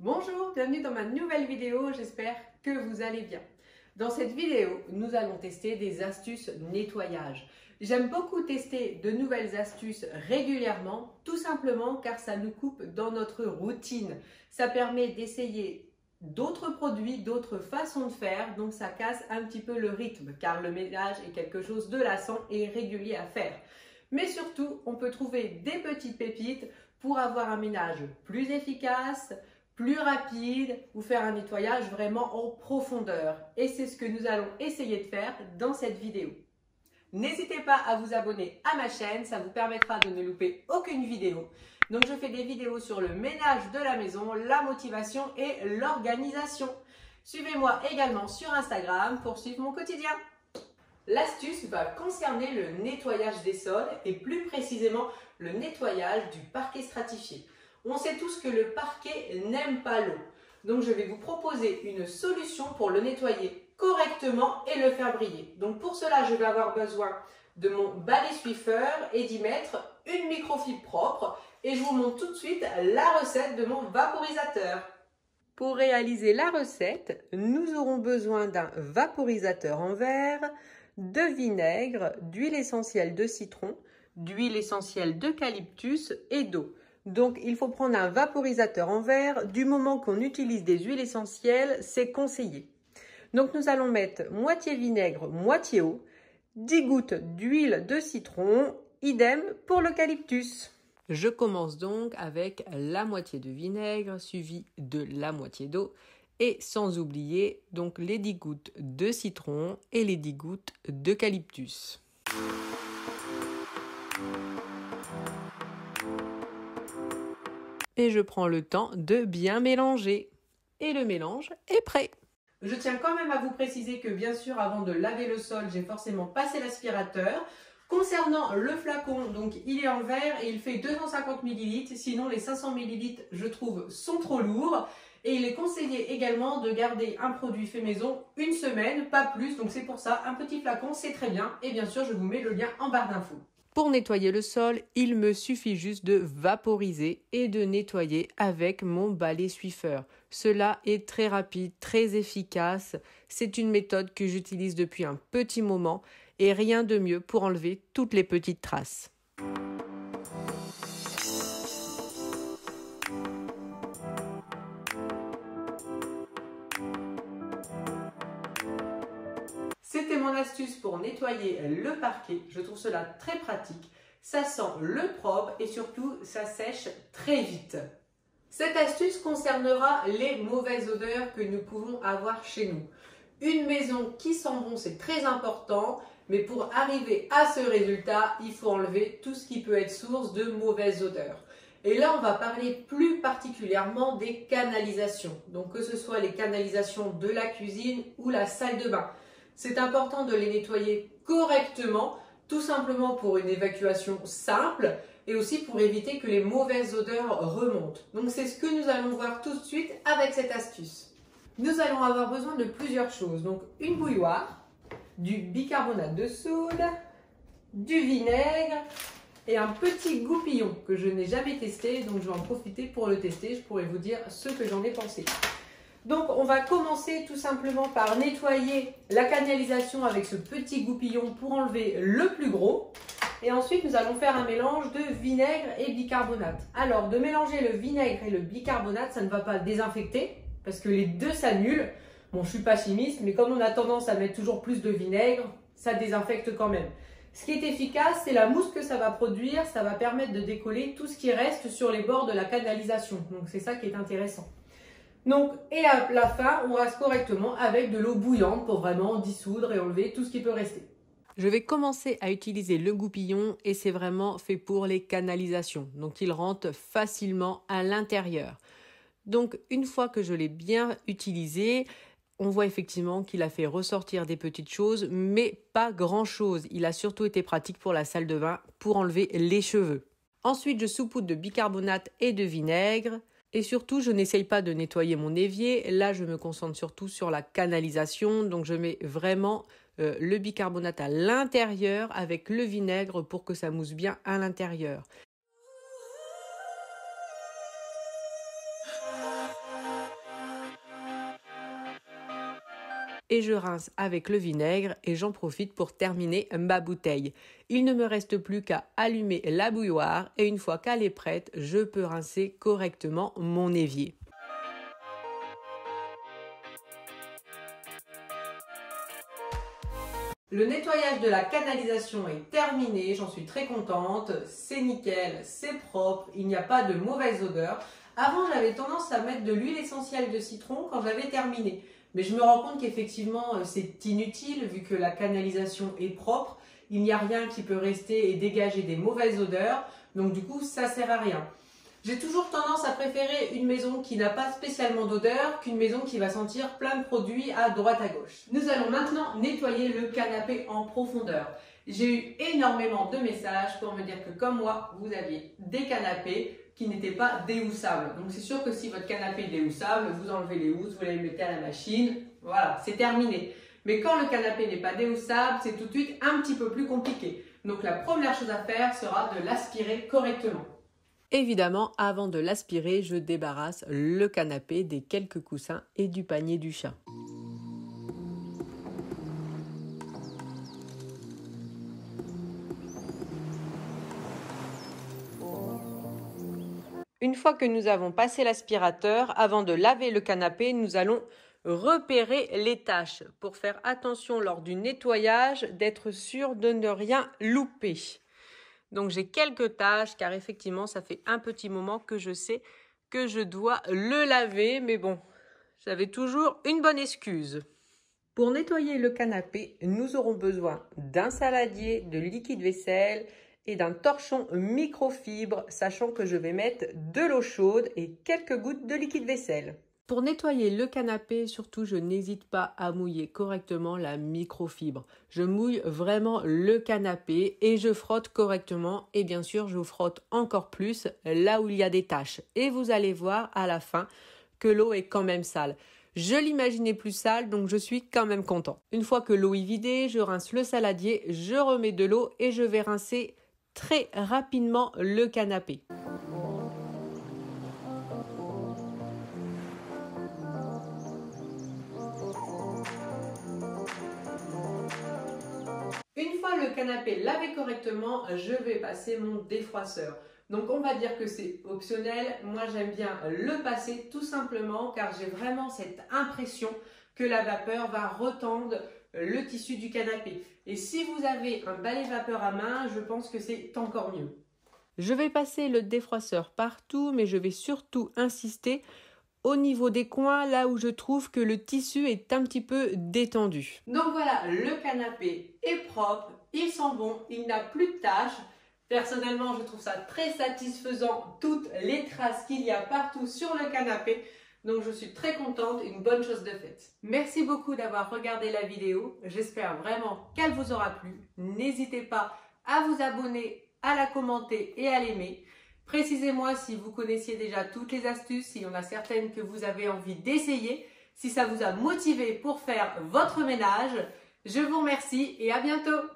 Bonjour, bienvenue dans ma nouvelle vidéo, j'espère que vous allez bien. Dans cette vidéo, nous allons tester des astuces nettoyage. J'aime beaucoup tester de nouvelles astuces régulièrement, tout simplement car ça nous coupe dans notre routine. Ça permet d'essayer d'autres produits, d'autres façons de faire, donc ça casse un petit peu le rythme car le ménage est quelque chose de lassant et régulier à faire. Mais surtout, on peut trouver des petites pépites pour avoir un ménage plus efficace, plus rapide ou faire un nettoyage vraiment en profondeur. Et c'est ce que nous allons essayer de faire dans cette vidéo. N'hésitez pas à vous abonner à ma chaîne, ça vous permettra de ne louper aucune vidéo. Donc je fais des vidéos sur le ménage de la maison, la motivation et l'organisation. Suivez-moi également sur Instagram pour suivre mon quotidien. L'astuce va concerner le nettoyage des sols et plus précisément le nettoyage du parquet stratifié. On sait tous que le parquet n'aime pas l'eau. Donc je vais vous proposer une solution pour le nettoyer correctement et le faire briller. Donc pour cela, je vais avoir besoin de mon balai Swiffer et d'y mettre une microfibre propre. Et je vous montre tout de suite la recette de mon vaporisateur. Pour réaliser la recette, nous aurons besoin d'un vaporisateur en verre, de vinaigre, d'huile essentielle de citron, d'huile essentielle d'eucalyptus et d'eau. Donc, il faut prendre un vaporisateur en verre. Du moment qu'on utilise des huiles essentielles, c'est conseillé. Donc, nous allons mettre moitié vinaigre, moitié eau, 10 gouttes d'huile de citron, idem pour l'eucalyptus. Je commence donc avec la moitié de vinaigre, suivi de la moitié d'eau, et sans oublier donc les 10 gouttes de citron et les 10 gouttes d'eucalyptus. Et je prends le temps de bien mélanger. Et le mélange est prêt. Je tiens quand même à vous préciser que bien sûr, avant de laver le sol, j'ai forcément passé l'aspirateur. Concernant le flacon, donc il est en verre et il fait 250 ml. Sinon, les 500 ml, je trouve, sont trop lourds. Et il est conseillé également de garder un produit fait maison une semaine, pas plus. Donc c'est pour ça, un petit flacon, c'est très bien. Et bien sûr, je vous mets le lien en barre d'infos. Pour nettoyer le sol, il me suffit juste de vaporiser et de nettoyer avec mon balai Swiffer. Cela est très rapide, très efficace. C'est une méthode que j'utilise depuis un petit moment et rien de mieux pour enlever toutes les petites traces. C'était mon astuce pour nettoyer le parquet. Je trouve cela très pratique. Ça sent le propre et surtout, ça sèche très vite. Cette astuce concernera les mauvaises odeurs que nous pouvons avoir chez nous. Une maison qui sent bon, c'est très important, mais pour arriver à ce résultat, il faut enlever tout ce qui peut être source de mauvaises odeurs. Et là, on va parler plus particulièrement des canalisations. Donc, que ce soit les canalisations de la cuisine ou la salle de bain. C'est important de les nettoyer correctement, tout simplement pour une évacuation simple et aussi pour éviter que les mauvaises odeurs remontent. Donc c'est ce que nous allons voir tout de suite avec cette astuce. Nous allons avoir besoin de plusieurs choses. Donc une bouilloire, du bicarbonate de soude, du vinaigre et un petit goupillon que je n'ai jamais testé, donc je vais en profiter pour le tester. Je pourrais vous dire ce que j'en ai pensé. Donc on va commencer tout simplement par nettoyer la canalisation avec ce petit goupillon pour enlever le plus gros. Et ensuite nous allons faire un mélange de vinaigre et bicarbonate. Alors de mélanger le vinaigre et le bicarbonate, ça ne va pas désinfecter parce que les deux s'annulent. Bon, je ne suis pas chimiste, mais comme on a tendance à mettre toujours plus de vinaigre, ça désinfecte quand même. Ce qui est efficace, c'est la mousse que ça va produire. Ça va permettre de décoller tout ce qui reste sur les bords de la canalisation. Donc c'est ça qui est intéressant. Donc, et à la fin, on rase correctement avec de l'eau bouillante pour vraiment dissoudre et enlever tout ce qui peut rester. Je vais commencer à utiliser le goupillon et c'est vraiment fait pour les canalisations. Donc, il rentre facilement à l'intérieur. Donc, une fois que je l'ai bien utilisé, on voit effectivement qu'il a fait ressortir des petites choses, mais pas grand-chose. Il a surtout été pratique pour la salle de bain pour enlever les cheveux. Ensuite, je saupoudre de bicarbonate et de vinaigre. Et surtout, je n'essaye pas de nettoyer mon évier. Là, je me concentre surtout sur la canalisation. Donc, je mets vraiment le bicarbonate à l'intérieur avec le vinaigre pour que ça mousse bien à l'intérieur. et je rince avec le vinaigre et j'en profite pour terminer ma bouteille. Il ne me reste plus qu'à allumer la bouilloire et une fois qu'elle est prête, je peux rincer correctement mon évier. Le nettoyage de la canalisation est terminé, j'en suis très contente, c'est nickel, c'est propre, il n'y a pas de mauvaise odeur. Avant, j'avais tendance à mettre de l'huile essentielle de citron quand j'avais terminé. Mais je me rends compte qu'effectivement, c'est inutile vu que la canalisation est propre. Il n'y a rien qui peut rester et dégager des mauvaises odeurs. Donc du coup, ça sert à rien. J'ai toujours tendance à préférer une maison qui n'a pas spécialement d'odeur qu'une maison qui va sentir plein de produits à droite à gauche. Nous allons maintenant nettoyer le canapé en profondeur. J'ai eu énormément de messages pour me dire que comme moi, vous aviez des canapés qui n'étaient pas déhoussables. Donc c'est sûr que si votre canapé est déhoussable, vous enlevez les housses, vous les mettez à la machine, voilà, c'est terminé. Mais quand le canapé n'est pas déhoussable, c'est tout de suite un petit peu plus compliqué. Donc la première chose à faire sera de l'aspirer correctement. Évidemment, avant de l'aspirer, je débarrasse le canapé des quelques coussins et du panier du chat. Une fois que nous avons passé l'aspirateur, avant de laver le canapé, nous allons repérer les taches pour faire attention lors du nettoyage d'être sûr de ne rien louper. Donc j'ai quelques taches car effectivement ça fait un petit moment que je sais que je dois le laver, mais bon, j'avais toujours une bonne excuse. Pour nettoyer le canapé, nous aurons besoin d'un saladier, de liquide vaisselle et d'un torchon microfibre, sachant que je vais mettre de l'eau chaude et quelques gouttes de liquide vaisselle. Pour nettoyer le canapé, surtout, je n'hésite pas à mouiller correctement la microfibre. Je mouille vraiment le canapé et je frotte correctement. Et bien sûr, je frotte encore plus là où il y a des taches. Et vous allez voir à la fin que l'eau est quand même sale. Je l'imaginais plus sale, donc je suis quand même content. Une fois que l'eau est vidée, je rince le saladier, je remets de l'eau et je vais rincer très rapidement le canapé. Une fois le canapé lavé correctement, je vais passer mon défroisseur. Donc on va dire que c'est optionnel. Moi j'aime bien le passer tout simplement car j'ai vraiment cette impression que la vapeur va retendre le tissu du canapé. Et si vous avez un balai vapeur à main, je pense que c'est encore mieux. Je vais passer le défroisseur partout, mais je vais surtout insister au niveau des coins, là où je trouve que le tissu est un petit peu détendu. Donc voilà, le canapé est propre, il sent bon, il n'a plus de taches. Personnellement, je trouve ça très satisfaisant, toutes les traces qu'il y a partout sur le canapé. Donc je suis très contente, une bonne chose de faite. Merci beaucoup d'avoir regardé la vidéo. J'espère vraiment qu'elle vous aura plu. N'hésitez pas à vous abonner, à la commenter et à l'aimer. Précisez-moi si vous connaissiez déjà toutes les astuces, s'il y en a certaines que vous avez envie d'essayer, si ça vous a motivé pour faire votre ménage. Je vous remercie et à bientôt.